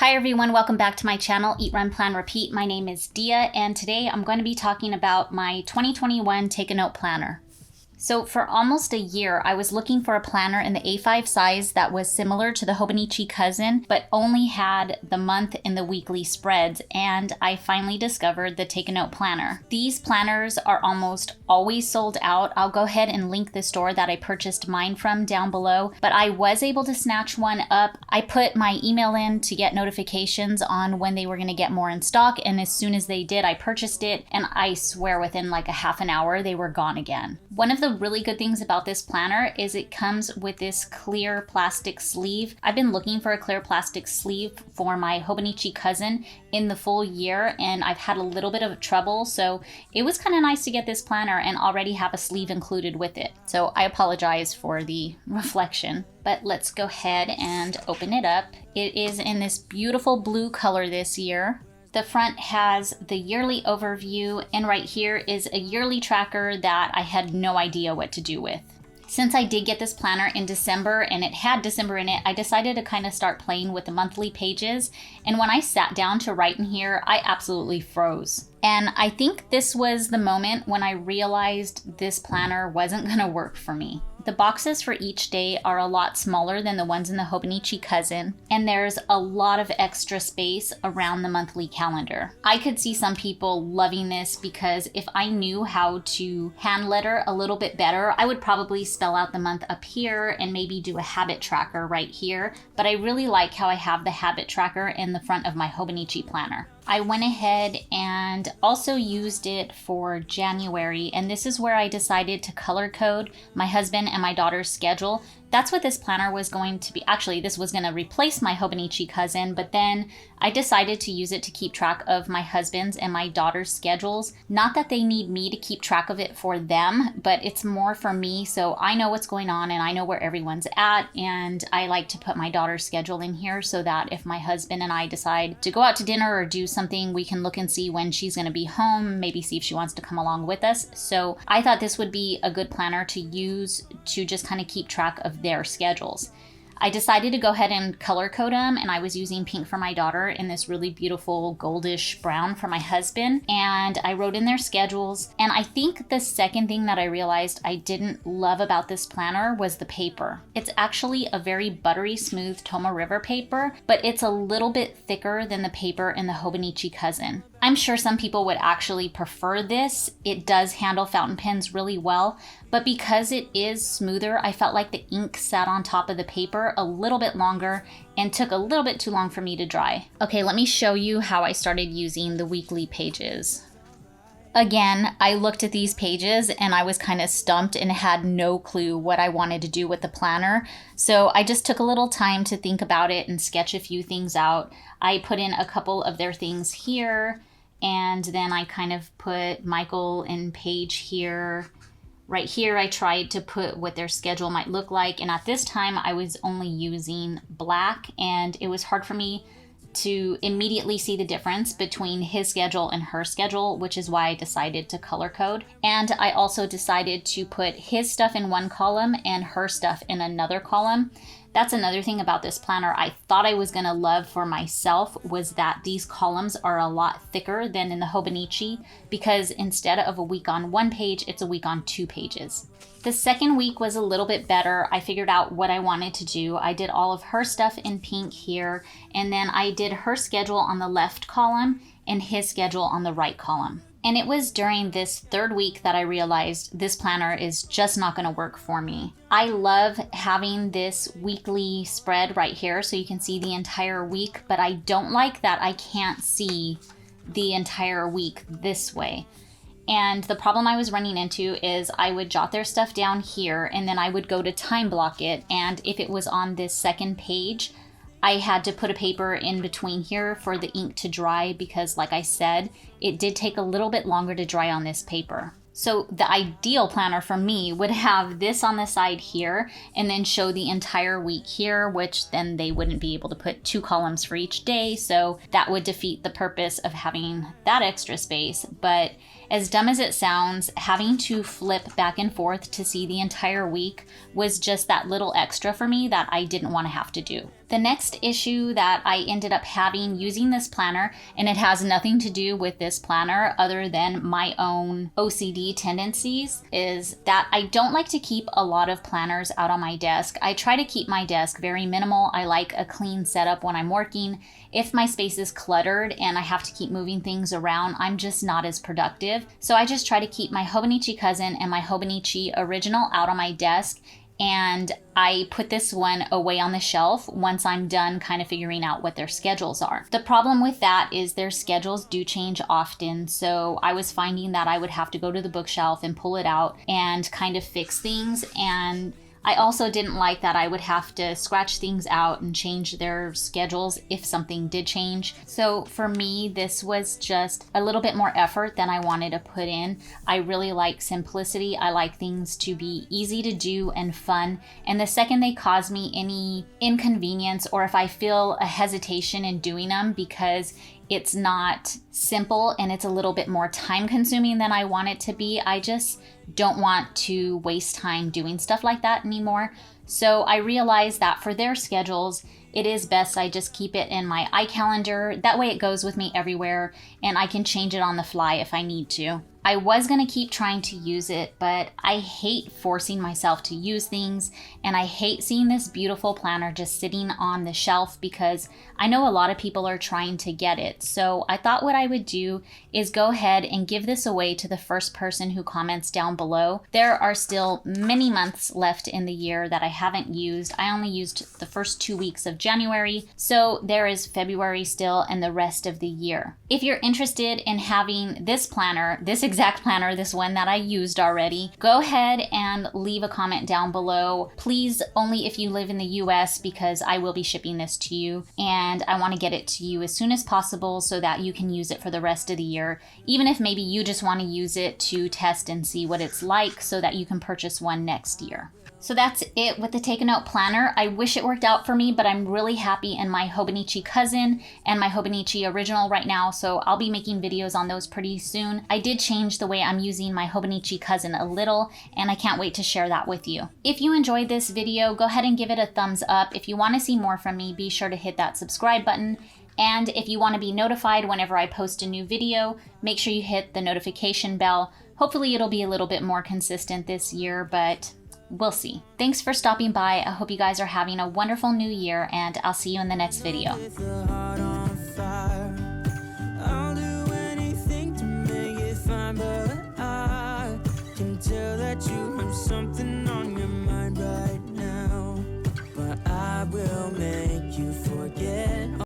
Hi everyone, welcome back to my channel, Eat, Run, Plan, Repeat. My name is Dia, and today I'm going to be talking about my 2021 Take a Note Planner. So for almost a year, I was looking for a planner in the A5 size that was similar to the Hobonichi Cousin, but only had the month and the weekly spreads, and I finally discovered the Take a Note Planner. These planners are almost always sold out. I'll go ahead and link the store that I purchased mine from down below, but I was able to snatch one up. I put my email in to get notifications on when they were going to get more in stock, and as soon as they did, I purchased it, and I swear within like a half an hour, they were gone again. One of the really good things about this planner is it comes with this clear plastic sleeve. I've been looking for a clear plastic sleeve for my Hobonichi Cousin in the full year, and I've had a little bit of trouble, so it was kind of nice to get this planner and already have a sleeve included with it. So I apologize for the reflection, but let's go ahead and open it up. It is in this beautiful blue color this year. The front has the yearly overview, and right here is a yearly tracker that I had no idea what to do with. Since I did get this planner in December and it had December in it, I decided to kind of start playing with the monthly pages. And when I sat down to write in here, I absolutely froze. And I think this was the moment when I realized this planner wasn't gonna work for me. The boxes for each day are a lot smaller than the ones in the Hobonichi Cousin, and there's a lot of extra space around the monthly calendar. I could see some people loving this because if I knew how to hand letter a little bit better, I would probably spell out the month up here and maybe do a habit tracker right here, but I really like how I have the habit tracker in the front of my Hobonichi planner. I went ahead and also used it for January, and this is where I decided to color code my husband and my daughter's schedule. That's what this planner was going to be. Actually, this was going to replace my Hobonichi Cousin, but then I decided to use it to keep track of my husband's and my daughter's schedules. Not that they need me to keep track of it for them, but it's more for me, so I know what's going on and I know where everyone's at, and I like to put my daughter's schedule in here so that if my husband and I decide to go out to dinner or do something, we can look and see when she's going to be home, maybe see if she wants to come along with us. So I thought this would be a good planner to use to just kind of keep track of their schedules. I decided to go ahead and color code them, and I was using pink for my daughter and this really beautiful goldish brown for my husband, and I wrote in their schedules. And I think the second thing that I realized I didn't love about this planner was the paper. It's actually a very buttery smooth Toma River paper, but it's a little bit thicker than the paper in the Hobonichi Cousin. I'm sure some people would actually prefer this. It does handle fountain pens really well, but because it is smoother, I felt like the ink sat on top of the paper a little bit longer and took a little bit too long for me to dry. Okay, let me show you how I started using the weekly pages. Again, I looked at these pages and I was kind of stumped and had no clue what I wanted to do with the planner. So I just took a little time to think about it and sketch a few things out. I put in a couple of their things here, and then I kind of put Michael and Paige here. Right here, I tried to put what their schedule might look like, and at this time I was only using black, and it was hard for me to immediately see the difference between his schedule and her schedule, which is why I decided to color code. And I also decided to put his stuff in one column and her stuff in another column. That's another thing about this planner I thought I was going to love for myself, was that these columns are a lot thicker than in the Hobonichi, because instead of a week on one page, it's a week on 2 pages. The second week was a little bit better. I figured out what I wanted to do. I did all of her stuff in pink here, and then I did her schedule on the left column and his schedule on the right column. And it was during this third week that I realized this planner is just not going to work for me. I love having this weekly spread right here so you can see the entire week, but I don't like that I can't see the entire week this way. And the problem I was running into is I would jot their stuff down here and then I would go to time block it, and if it was on this second page, I had to put a paper in between here for the ink to dry because, like I said, it did take a little bit longer to dry on this paper. So the ideal planner for me would have this on the side here and then show the entire week here, which then they wouldn't be able to put 2 columns for each day. So that would defeat the purpose of having that extra space. But as dumb as it sounds, having to flip back and forth to see the entire week was just that little extra for me that I didn't want to have to do. The next issue that I ended up having using this planner, and it has nothing to do with this planner other than my own OCD tendencies, is that I don't like to keep a lot of planners out on my desk. I try to keep my desk very minimal. I like a clean setup when I'm working. If my space is cluttered and I have to keep moving things around, I'm just not as productive. So I just try to keep my Hobonichi Cousin and my Hobonichi Original out on my desk, and I put this one away on the shelf once I'm done kind of figuring out what their schedules are. The problem with that is their schedules do change often, so I was finding that I would have to go to the bookshelf and pull it out and kind of fix things, and I also didn't like that I would have to scratch things out and change their schedules if something did change. So for me, this was just a little bit more effort than I wanted to put in. I really like simplicity. I like things to be easy to do and fun. And the second they cause me any inconvenience, or if I feel a hesitation in doing them because it's not simple and it's a little bit more time consuming than I want it to be, I just don't want to waste time doing stuff like that anymore. So I realized that for their schedules, it is best I just keep it in my iCalendar. That way it goes with me everywhere and I can change it on the fly if I need to. I was going to keep trying to use it, but I hate forcing myself to use things, and I hate seeing this beautiful planner just sitting on the shelf because I know a lot of people are trying to get it. So I thought what I would do is go ahead and give this away to the first person who comments down below. There are still many months left in the year that I haven't used. I only used the first 2 weeks of January, so there is February still and the rest of the year. If you're interested in having this planner, this exact planner, this one that I used already, go ahead and leave a comment down below. Please, only if you live in the US, because I will be shipping this to you and I want to get it to you as soon as possible so that you can use it for the rest of the year, even if maybe you just want to use it to test and see what it's like so that you can purchase one next year. So that's it with the Take a Note planner. I wish it worked out for me, but I'm really happy in my Hobonichi Cousin and my Hobonichi Original right now, so I'll be making videos on those pretty soon. I did change the way I'm using my Hobonichi Cousin a little, and I can't wait to share that with you. If you enjoyed this video, go ahead and give it a thumbs up. If you want to see more from me, be sure to hit that subscribe button. And if you want to be notified whenever I post a new video, make sure you hit the notification bell. Hopefully it'll be a little bit more consistent this year, but we'll see. Thanks for stopping by. I hope you guys are having a wonderful new year, and I'll see you in the next video. Something on your mind right now, but I will make you forget.